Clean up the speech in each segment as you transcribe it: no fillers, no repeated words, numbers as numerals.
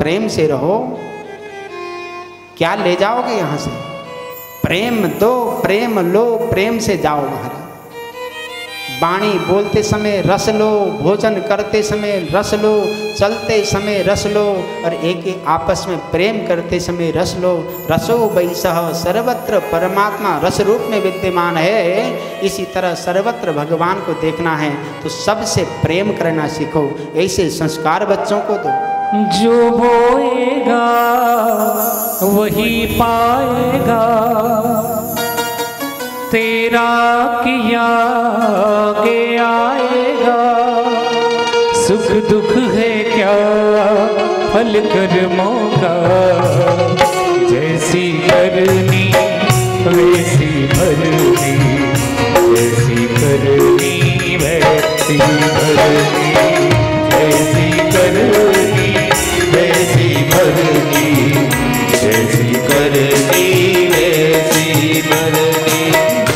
प्रेम से रहो। क्या ले जाओगे यहाँ से? प्रेम दो, प्रेम लो, प्रेम से जाओ महाराज। वाणी बोलते समय रस लो, भोजन करते समय रस लो, चलते समय रस लो, और एक आपस में प्रेम करते समय रस लो। रसो वैसह सर्वत्र, परमात्मा रस रूप में विद्यमान है। इसी तरह सर्वत्र भगवान को देखना है तो सबसे प्रेम करना सीखो। ऐसे संस्कार बच्चों को दो। जो बोएगा वही पाएगा, तेरा किया आगे आएगा। सुख दुख है क्या फल कर्मों का, जैसी करनी वैसी भरनी, जैसी करनी वैसी भरनी, जैसी करनी वैसी भरनी, जैसी करनी वैसी भरनी।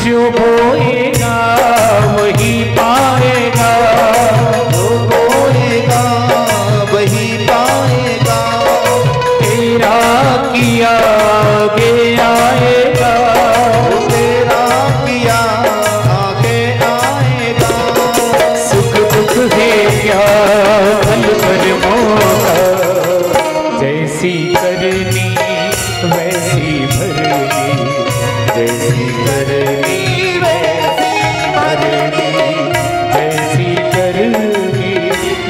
जो बोएगा वही पाएगा, जो बोएगा वही पाएगा, तेरा किया आगे आएगा, तेरा किया आगे आएगा। सुख दुख है क्या फल कर्मों का, जैसी करनी वैसी भरनी, जैसी करनी वैसी भरनी, जैसी करनी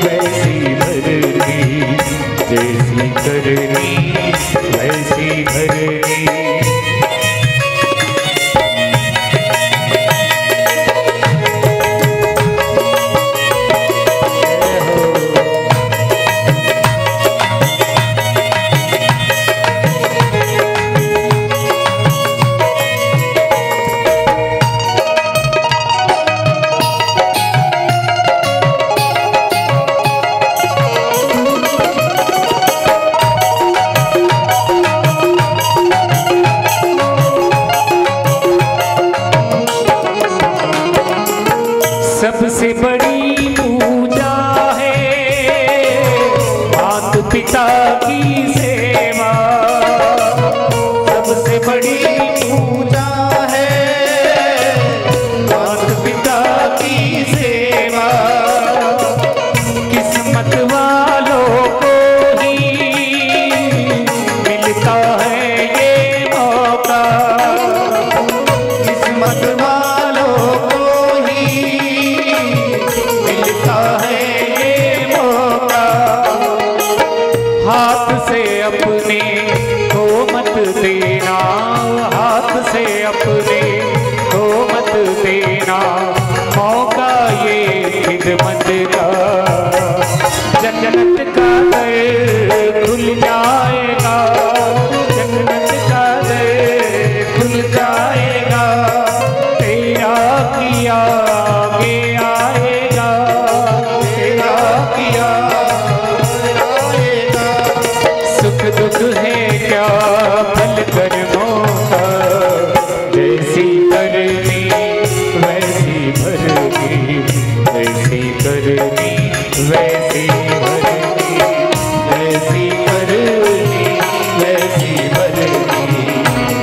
वैसी भरनी, जैसी करनी वैसी भरनी। सबसे बड़ी पूजा है माता पिता की सेवा, सबसे बड़ी पूजा है माता पिता की सेवा। किस्मत वालों को ही मिलता है ये मौका, किस्मत वालों को मिलता है ये मौका। हाथ से अपने को मत देना, हाथ से अपने को मत देना, मौका ये खिदमत का। जन्नत का दर खुल जाएगा, जन्नत का दर खुल जाएगा, तेरा किया आगे आएगा, तेरा किया आएगा। सुख दुख है क्या फल कर्मों का, जैसी करनी वैसी भरनी, जैसी करनी वैसी भरनी, जैसी करनी वैसी भरनी,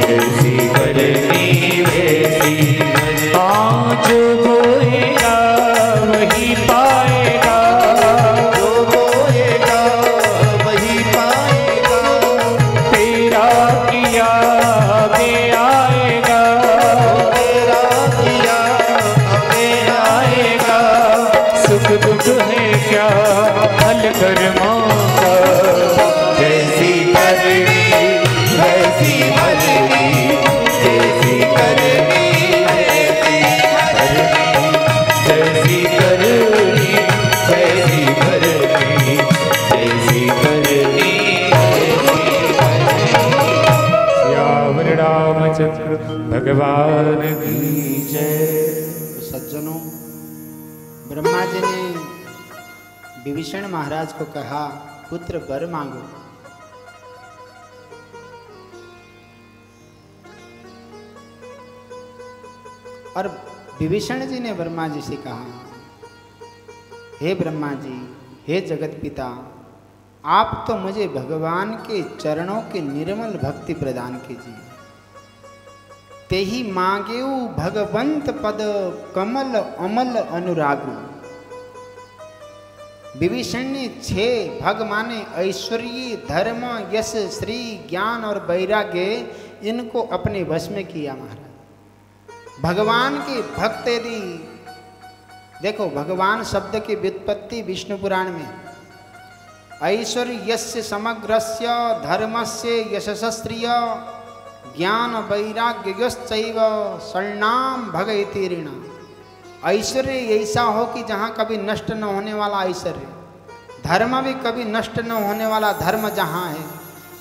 जैसी करनी वैसी भरनी। आज बोएगा वही पाएगा, जो बोएगा वही पाएगा, तेरा किया आगे आएगा, तेरा किया आगे आएगा। सुख दुख है क्या फल कर्मों का, जैसी करनी वैसी भरनी, जैसी करनी वैसी भरनी, जैसी करनी वैसी भरनी, जैसी करनी वैसी भरनी। श्याम रामचंद्र भगवान की जय। सज्जनों, ब्रह्मा जी ने विभीषण महाराज को कहा, पुत्र वर मांगो। और विभीषण जी ने ब्रह्मा जी से कहा, हे ब्रह्मा जी, हे जगत पिता, आप तो मुझे भगवान के चरणों की निर्मल भक्ति प्रदान कीजिए। तेहि मांगेऊ भगवंत पद कमल अमल अनुरागु। विभीषण ने 6 भग माने ऐश्वर्य, धर्म, यश, श्री, ज्ञान और वैराग्य, इनको अपने वश में किया महाराज। भगवान के भक्त यदि देखो, भगवान शब्द की व्युत्पत्ति विष्णु पुराण में ऐश्वर्य यस्य समग्रस्य धर्मस्य यशस्त्रिय ज्ञान वैराग्य यश्चैव शरणाम भग इति ऋण। ऐश्वर्य ऐसा हो कि जहाँ कभी नष्ट न होने वाला ऐश्वर्य, धर्म भी कभी नष्ट न होने वाला धर्म जहाँ है,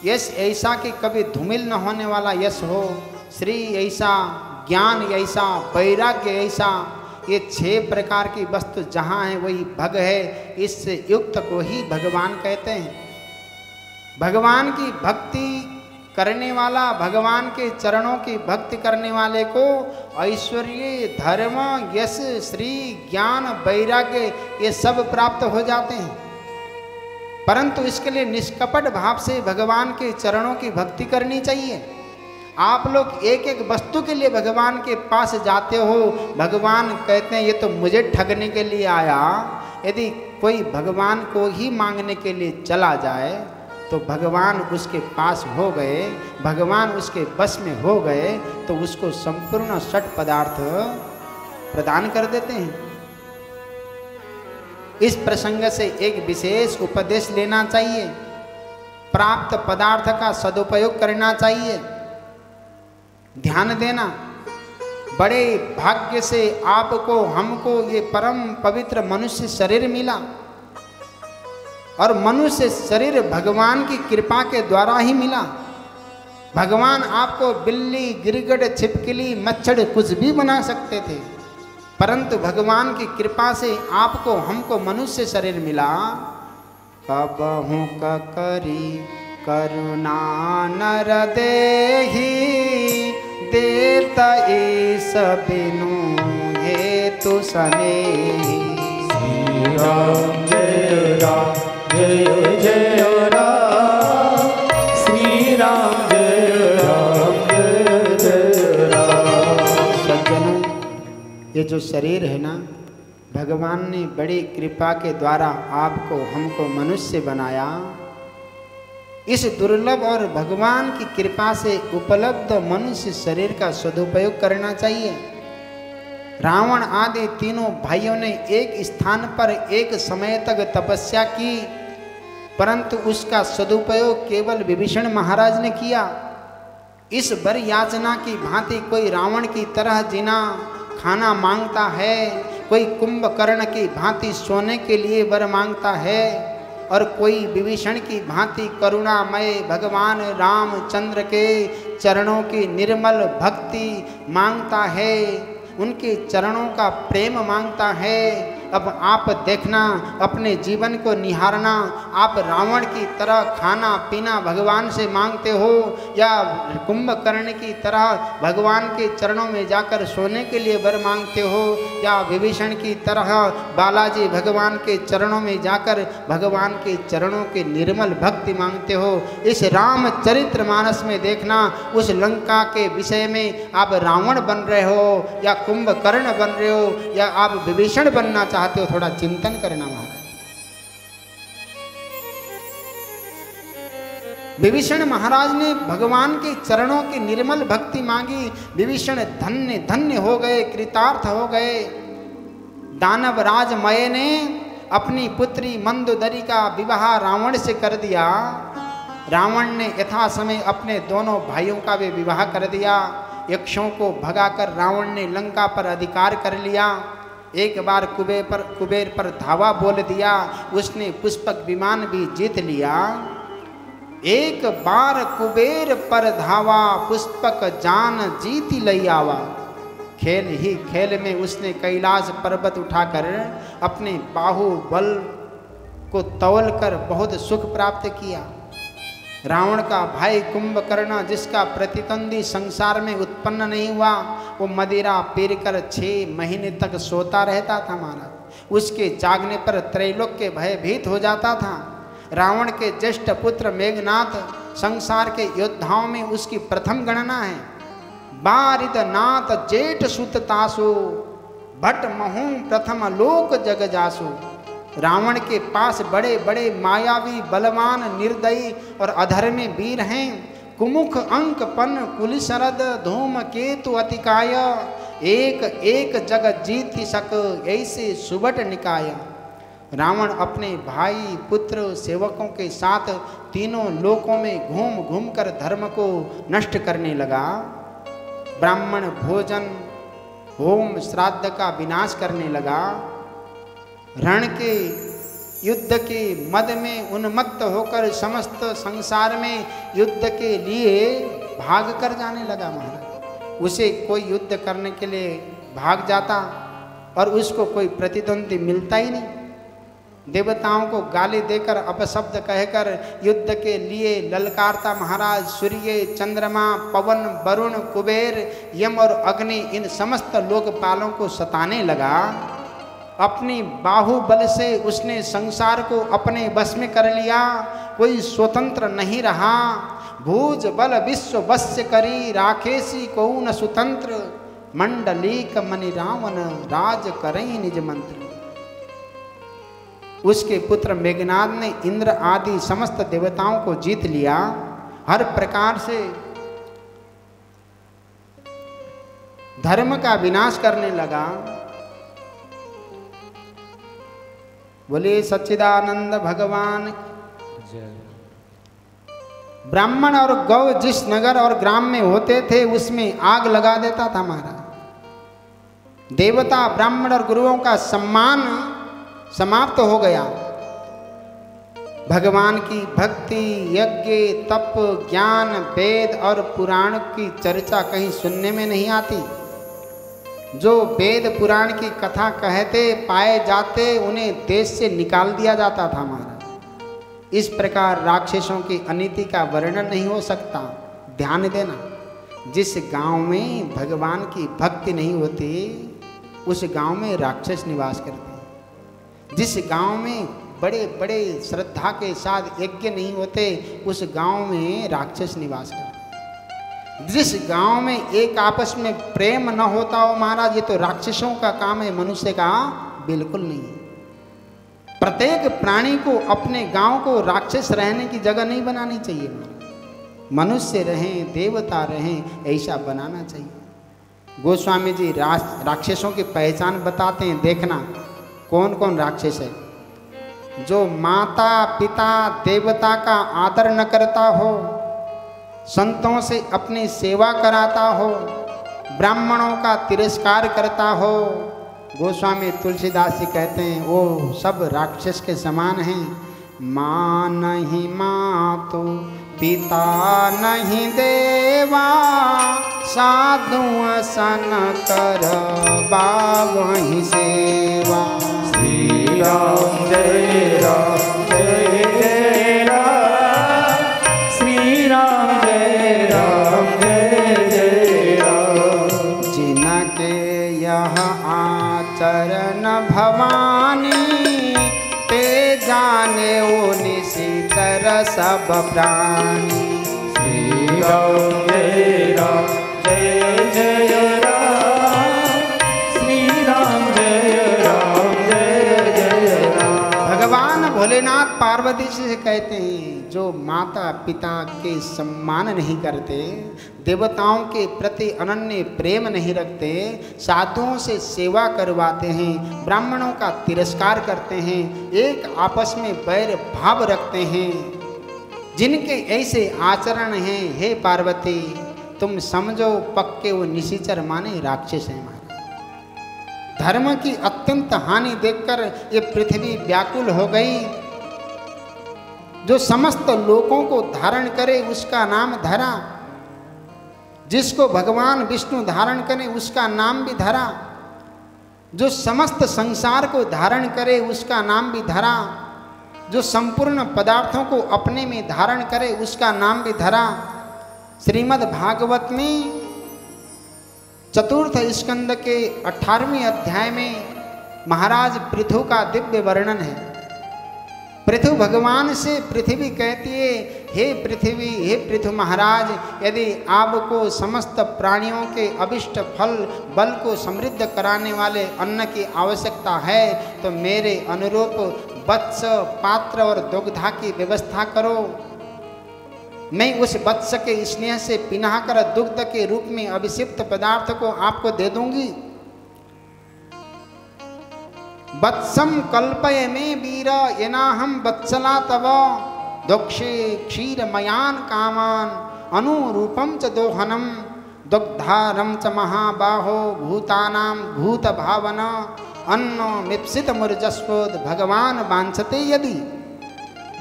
यश ऐसा कि कभी धूमिल न होने वाला यश हो, श्री ऐसा, ज्ञान ऐसा, वैराग्य ऐसा, ये 6 प्रकार की वस्तु जहाँ है वही भग है। इस युक्त को ही भगवान कहते हैं। भगवान की भक्ति करने वाला, भगवान के चरणों की भक्ति करने वाले को ऐश्वर्य, धर्म, यश, श्री, ज्ञान, वैराग्य ये सब प्राप्त हो जाते हैं। परंतु इसके लिए निष्कपट भाव से भगवान के चरणों की भक्ति करनी चाहिए। आप लोग एक एक वस्तु के लिए भगवान के पास जाते हो, भगवान कहते हैं ये तो मुझे ठगने के लिए आया। यदि कोई भगवान को ही मांगने के लिए चला जाए तो भगवान उसके पास हो गए, भगवान उसके बस में हो गए तो उसको संपूर्ण षट पदार्थ प्रदान कर देते हैं। इस प्रसंग से एक विशेष उपदेश लेना चाहिए। प्राप्त पदार्थ का सदुपयोग करना चाहिए। ध्यान देना, बड़े भाग्य से आपको हमको ये परम पवित्र मनुष्य शरीर मिला, और मनुष्य शरीर भगवान की कृपा के द्वारा ही मिला। भगवान आपको बिल्ली, गिरगिट, छिपकली, मच्छर कुछ भी बना सकते थे, परंतु भगवान की कृपा से आपको हमको मनुष्य शरीर मिला। कबहु करी करुणा नर देहि, देता ईस बिनु हेतु सनेहि। श्री राम जय राम जय जय राम, श्री राम जय राम जय जय राम। सज्जनों, ये जो शरीर है ना, भगवान ने बड़ी कृपा के द्वारा आपको हमको मनुष्य बनाया। इस दुर्लभ और भगवान की कृपा से उपलब्ध मनुष्य शरीर का सदुपयोग करना चाहिए। रावण आदि तीनों भाइयों ने एक स्थान पर एक समय तक तपस्या की, परंतु उसका सदुपयोग केवल विभीषण महाराज ने किया। इस वर याचना की भांति कोई रावण की तरह जीना खाना मांगता है, कोई कुंभकर्ण की भांति सोने के लिए वर मांगता है, और कोई विभीषण की भांति करुणामय भगवान रामचंद्र के चरणों की निर्मल भक्ति मांगता है, उनके चरणों का प्रेम मांगता है। अब आप देखना, अपने जीवन को निहारना, आप रावण की तरह खाना पीना भगवान से मांगते हो, या कुंभकर्ण की तरह भगवान के चरणों में जाकर सोने के लिए वर मांगते हो, या विभीषण की तरह बालाजी भगवान के चरणों में जाकर भगवान के चरणों की निर्मल भक्ति मांगते हो। इस रामचरित्र मानस में देखना, उस लंका के विषय में आप रावण बन रहे हो, या कुंभकर्ण बन रहे हो, या आप विभीषण बनना चाहते हो, थोड़ा चिंतन करना महाराज। विभीषण महाराज ने भगवान के चरणों की निर्मल भक्ति मांगी। विभीषण धन्य धन्य हो गए, कृतार्थ हो गए। दानव राज मय ने अपनी पुत्री मंदोदरी का विवाह रावण से कर दिया। रावण ने यथा समय अपने दोनों भाइयों का भी विवाह कर दिया। यक्षों को भगाकर रावण ने लंका पर अधिकार कर लिया। एक बार कुबेर पर धावा बोल दिया, उसने पुष्पक विमान भी जीत लिया। एक बार कुबेर पर धावा, पुष्पक जान जीती लई आवा। खेल ही खेल में उसने कैलाश पर्वत उठाकर अपने बाहुबल को तौल कर बहुत सुख प्राप्त किया। रावण का भाई कुंभकर्ण, जिसका प्रतिद्वंदी संसार में उत्पन्न नहीं हुआ, वो मदिरा पीकर 6 महीने तक सोता रहता था महाराज। उसके जागने पर त्रैलोक्य भयभीत हो जाता था। रावण के ज्येष्ठ पुत्र मेघनाथ संसार के योद्धाओं में उसकी प्रथम गणना है। बारिद नाथ जेठ सुत तासो भट महू प्रथम लोक जग जासो। रावण के पास बड़े बड़े मायावी बलवान निर्दयी और अधर्मी वीर हैं। कुमुख अंक पन कुलिशरद धूम केतु अतिकाय। एक एक जग जीत सक ऐसे सुबट निकाय। रावण अपने भाई पुत्र सेवकों के साथ तीनों लोकों में घूम घूम कर धर्म को नष्ट करने लगा। ब्राह्मण भोजन होम श्राद्ध का विनाश करने लगा। रण के युद्ध के मद में उन्मत्त होकर समस्त संसार में युद्ध के लिए भाग कर जाने लगा। महाराज उसे कोई युद्ध करने के लिए भाग जाता और उसको कोई प्रतिद्वंदी मिलता ही नहीं। देवताओं को गाली देकर अपशब्द कहकर युद्ध के लिए ललकारता महाराज सूर्य चंद्रमा पवन वरुण कुबेर यम और अग्नि इन समस्त लोकपालों को सताने लगा। अपनी बाहुबल से उसने संसार को अपने बस में कर लिया। कोई स्वतंत्र नहीं रहा। भूज बल विश्व वश्य करी राखेसी को न सुतंत्र। मंडलीक मणि रावण राज करई निज मंत्र। उसके पुत्र मेघनाद ने इंद्र आदि समस्त देवताओं को जीत लिया। हर प्रकार से धर्म का विनाश करने लगा। बोले सच्चिदानंद भगवान। ब्राह्मण और गौ जिस नगर और ग्राम में होते थे उसमें आग लगा देता था महाराज। देवता ब्राह्मण और गुरुओं का सम्मान समाप्त हो गया। भगवान की भक्ति यज्ञ तप ज्ञान वेद और पुराण की चर्चा कहीं सुनने में नहीं आती। जो वेद पुराण की कथा कहते पाए जाते उन्हें देश से निकाल दिया जाता था महाराज। इस प्रकार राक्षसों की अनीति का वर्णन नहीं हो सकता। ध्यान देना, जिस गांव में भगवान की भक्ति नहीं होती उस गांव में राक्षस निवास करते हैं। जिस गांव में बड़े बड़े श्रद्धा के साथ यज्ञ नहीं होते उस गांव में राक्षस निवास करते। जिस गांव में एक आपस में प्रेम न होता हो महाराज, ये तो राक्षसों का काम है, मनुष्य का बिल्कुल नहीं है। प्रत्येक प्राणी को अपने गांव को राक्षस रहने की जगह नहीं बनानी चाहिए महाराज। मनुष्य रहें देवता रहें ऐसा बनाना चाहिए। गोस्वामी जी राक्षसों की पहचान बताते हैं। देखना कौन कौन राक्षस है। जो माता पिता देवता का आदर न करता हो, संतों से अपनी सेवा कराता हो, ब्राह्मणों का तिरस्कार करता हो। गोस्वामी तुलसीदास जी कहते हैं वो सब राक्षस के समान हैं। माँ नहीं मातु पिता नहीं देवा, साधु सन कर बावहि सेवा। श्री राम जय राम जय जय राम। श्री राम जय राम जय जय राम। जिनके यह आचरण भवानी, ते जाने ओ निशिचर सब प्राणी। श्री राम जय राम जय जय राम। श्री राम जय राम जय जय राम। भगवान भोलेनाथ पार्वती से कहते हैं जो माता पिता के सम्मान नहीं करते, देवताओं के प्रति अनन्य प्रेम नहीं रखते, साधुओं से सेवा करवाते हैं, ब्राह्मणों का तिरस्कार करते हैं, एक आपस में बैर भाव रखते हैं, जिनके ऐसे आचरण हैं, हे पार्वती तुम समझो पक्के वो निशिचर माने राक्षस हैं। धर्म की अत्यंत हानि देखकर ये पृथ्वी व्याकुल हो गई। जो समस्त लोकों को धारण करे उसका नाम धरा, जिसको भगवान विष्णु धारण करे उसका नाम भी धरा, जो समस्त संसार को धारण करे उसका नाम भी धरा, जो संपूर्ण पदार्थों को अपने में धारण करे उसका नाम भी धरा। श्रीमद् भागवत में चतुर्थ स्कंद के 18वें अध्याय में महाराज पृथु का दिव्य वर्णन है। पृथु भगवान से पृथ्वी कहती है, हे पृथ्वी, हे पृथु महाराज, यदि आपको समस्त प्राणियों के अभिष्ट फल बल को समृद्ध कराने वाले अन्न की आवश्यकता है तो मेरे अनुरूप वत्स, पात्र और दुग्धा की व्यवस्था करो। मैं उस वत्स के स्नेह से पिनाकर दुग्ध के रूप में अभिषिक्त पदार्थ को आपको दे दूंगी। वत्सम कल्पय में वीर यनाहम वत्सला तव दोक्षे क्षीर मयान कामान अनुरूपम च दोहनम दुग्धारम च महाबाहो भूतानाम भूत भावना अन्नो मिप्सित मुर्जस्वोद भगवान वांछते यदि।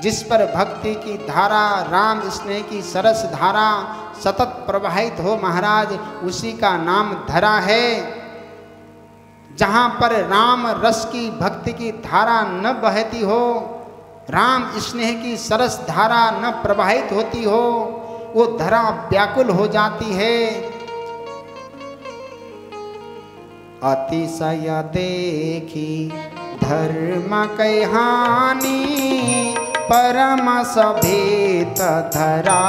जिस पर भक्ति की धारा, राम स्नेह की सरस धारा सतत प्रवाहित हो महाराज, उसी का नाम धरा है। जहाँ पर राम रस की भक्ति की धारा न बहती हो, राम स्नेह की सरस धारा न प्रवाहित होती हो, वो धरा व्याकुल हो जाती है। अतिशय देखी धर्म कै हानि परम सभेत धरा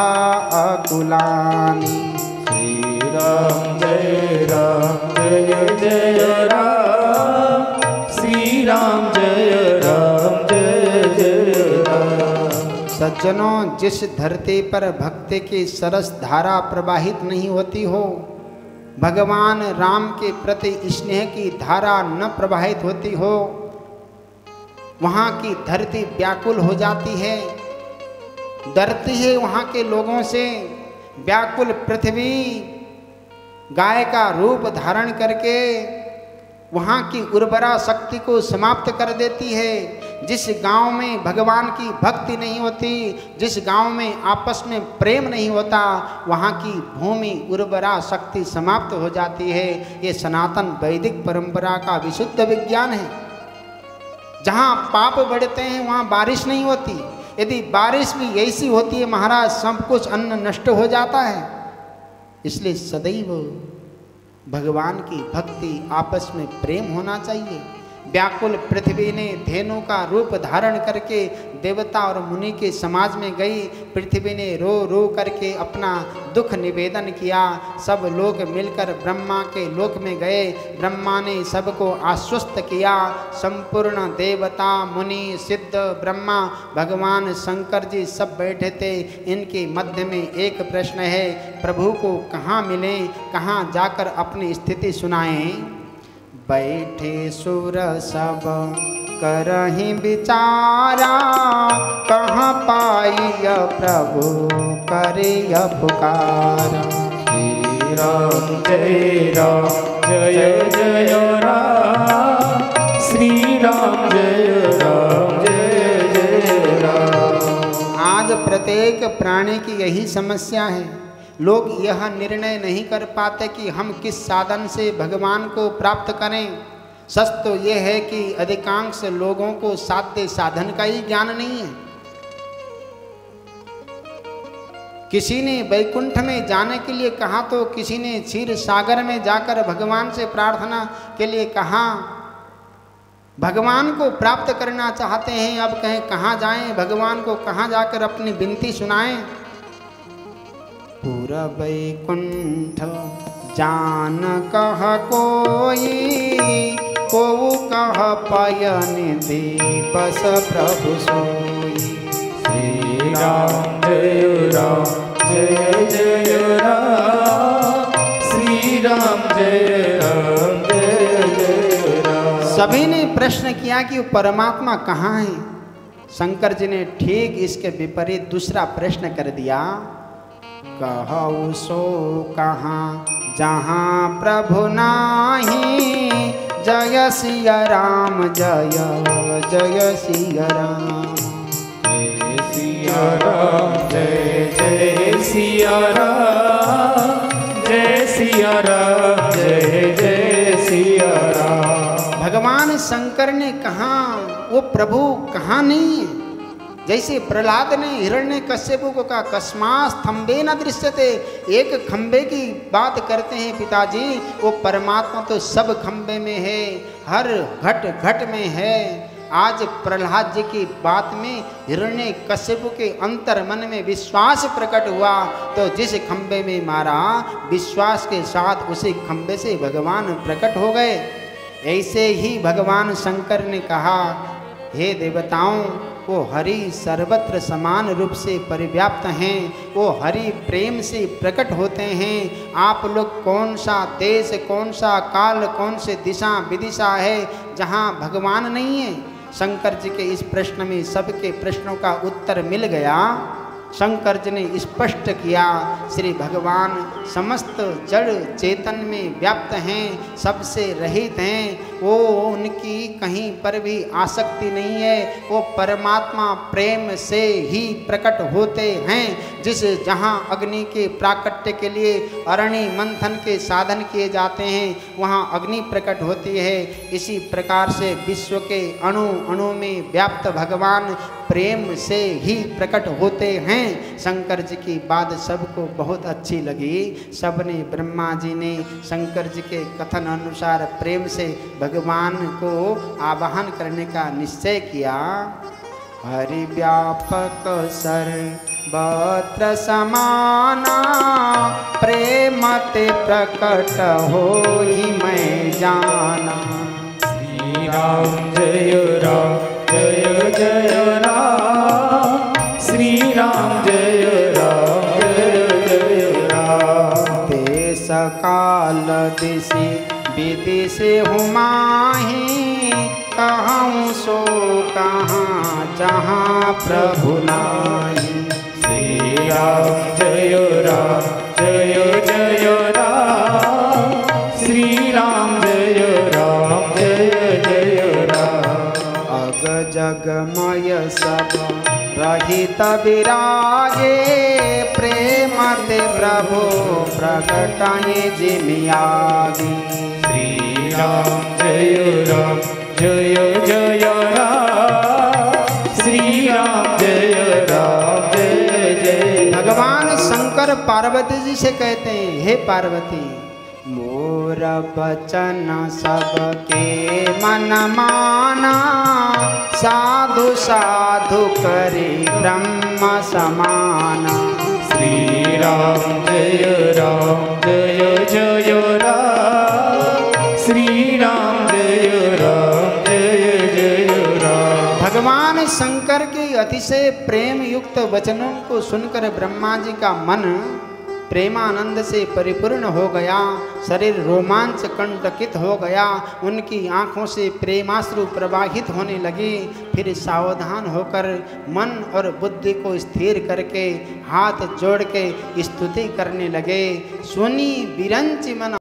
अकुलानी। श्री राम जय राम जय जय राम, श्री राम जय राम जय जय राम। सज्जनों, जिस धरती पर भक्ति की सरस धारा प्रवाहित नहीं होती हो, भगवान राम के प्रति स्नेह की धारा न प्रवाहित होती हो, वहाँ की धरती व्याकुल हो जाती है, डरती है वहाँ के लोगों से। व्याकुल पृथ्वी गाय का रूप धारण करके वहाँ की उर्वरा शक्ति को समाप्त कर देती है। जिस गांव में भगवान की भक्ति नहीं होती, जिस गांव में आपस में प्रेम नहीं होता, वहाँ की भूमि उर्वरा शक्ति समाप्त हो जाती है। ये सनातन वैदिक परंपरा का विशुद्ध विज्ञान है। जहाँ पाप बढ़ते हैं वहाँ बारिश नहीं होती। यदि बारिश भी ऐसी होती है महाराज, सब कुछ अन्न नष्ट हो जाता है। इसलिए सदैव भगवान की भक्ति, आपस में प्रेम होना चाहिए। व्याकुल पृथ्वी ने धेनु का रूप धारण करके देवता और मुनि के समाज में गई। पृथ्वी ने रो रो करके अपना दुख निवेदन किया। सब लोग मिलकर ब्रह्मा के लोक में गए। ब्रह्मा ने सबको आश्वस्त किया। संपूर्ण देवता, मुनि, सिद्ध, ब्रह्मा, भगवान शंकर जी सब बैठे थे। इनके मध्य में एक प्रश्न है, प्रभु को कहाँ मिलें, कहाँ जाकर अपनी स्थिति सुनाएं। बैठे सुर सब करहि विचारा, कहाँ पाइय प्रभु करिय पुकारा। श्री राम जय राम जय जय राम, श्री राम जय राम जय जय राम। आज प्रत्येक प्राणी की यही समस्या है। लोग यह निर्णय नहीं कर पाते कि हम किस साधन से भगवान को प्राप्त करें। सच तो यह है कि अधिकांश लोगों को साध्य साधन का ही ज्ञान नहीं है। किसी ने वैकुंठ में जाने के लिए कहा तो किसी ने क्षीर सागर में जाकर भगवान से प्रार्थना के लिए कहा। भगवान को प्राप्त करना चाहते हैं, अब कहें कहाँ जाएं, भगवान को कहाँ जाकर अपनी विनती सुनाएं। पूरा वैकुंठ जान कह कोई, को कह पयन दीपस प्रभु सोई। श्री राम जय राम जय जय राम, श्री राम जय राम जय जय राम। सभी ने प्रश्न किया कि वो परमात्मा कहाँ है। शंकर जी ने ठीक इसके विपरीत दूसरा प्रश्न कर दिया। कहु सो कहाँ जहाँ प्रभु नाही, जय सिया राम जय जय सिया राम। जय सिया राम जय जय सिया राम, जय सिया राम जय जय सिया राम। भगवान शंकर ने कहा वो प्रभु कहाँ नहीं है। जैसे प्रहलाद ने हिरण्यकश्यप को कहा कस्मात् स्तंभे न दृश्यते, एक खंबे की बात करते हैं पिताजी, वो परमात्मा तो सब खंबे में है, हर घट घट में है। आज प्रहलाद जी की बात में हिरण्यकश्यप के अंतर मन में विश्वास प्रकट हुआ, तो जिस खंबे में मारा विश्वास के साथ उसी खंबे से भगवान प्रकट हो गए। ऐसे ही भगवान शंकर ने कहा, हे देवताओं, वो हरि सर्वत्र समान रूप से परिव्याप्त हैं, वो हरि प्रेम से प्रकट होते हैं। आप लोग कौन सा देश, कौन सा काल, कौन से दिशा विदिशा है जहाँ भगवान नहीं है? शंकर जी के इस प्रश्न में सबके प्रश्नों का उत्तर मिल गया। शंकर जी ने स्पष्ट किया, श्री भगवान समस्त जड़ चेतन में व्याप्त हैं, सबसे रहित हैं, वो उनकी कहीं पर भी आसक्ति नहीं है, वो परमात्मा प्रेम से ही प्रकट होते हैं। जिस जहाँ अग्नि के प्राकट्य के लिए अरणि मंथन के साधन किए जाते हैं, वहाँ अग्नि प्रकट होती है। इसी प्रकार से विश्व के अणु अणु में व्याप्त भगवान प्रेम से ही प्रकट होते हैं। शंकर जी की बात सबको बहुत अच्छी लगी। सबने, ब्रह्मा जी ने शंकर जी के कथन अनुसार प्रेम से भगवान को आवाहन करने का निश्चय किया। हरि व्यापक सर्वत्र समाना, प्रेम ते प्रकट हो ही मैं जाना। श्री राम जय राम जय जय राम, श्री राम जय राम जय जय राम। देश काल दिशि विदिश हूँ माही, कहूँ सो कहाँ जहाँ प्रभु नाही। श्री राम जय राम, श्री राम जय जय राम। अग जगमय सब रहित विराजे, प्रेम ते प्रभु प्रकटाए जिमियागी। श्री राम जय जय राम, श्री राम जय जय। भगवान शंकर पार्वती जी से कहते हैं, हे पार्वती, मोर बचन सबके मन माना, साधु साधु करे ब्रह्म समाना। श्री राम जय जय राम, श्री राम जय जय राम। भगवान शंकर के अतिशय प्रेम युक्त वचनों को सुनकर ब्रह्मा जी का मन प्रेमानंद से परिपूर्ण हो गया, शरीर रोमांच कंटकित हो गया, उनकी आंखों से प्रेमाश्रु प्रवाहित होने लगे। फिर सावधान होकर मन और बुद्धि को स्थिर करके हाथ जोड़ के स्तुति करने लगे। सुनी विरंच मन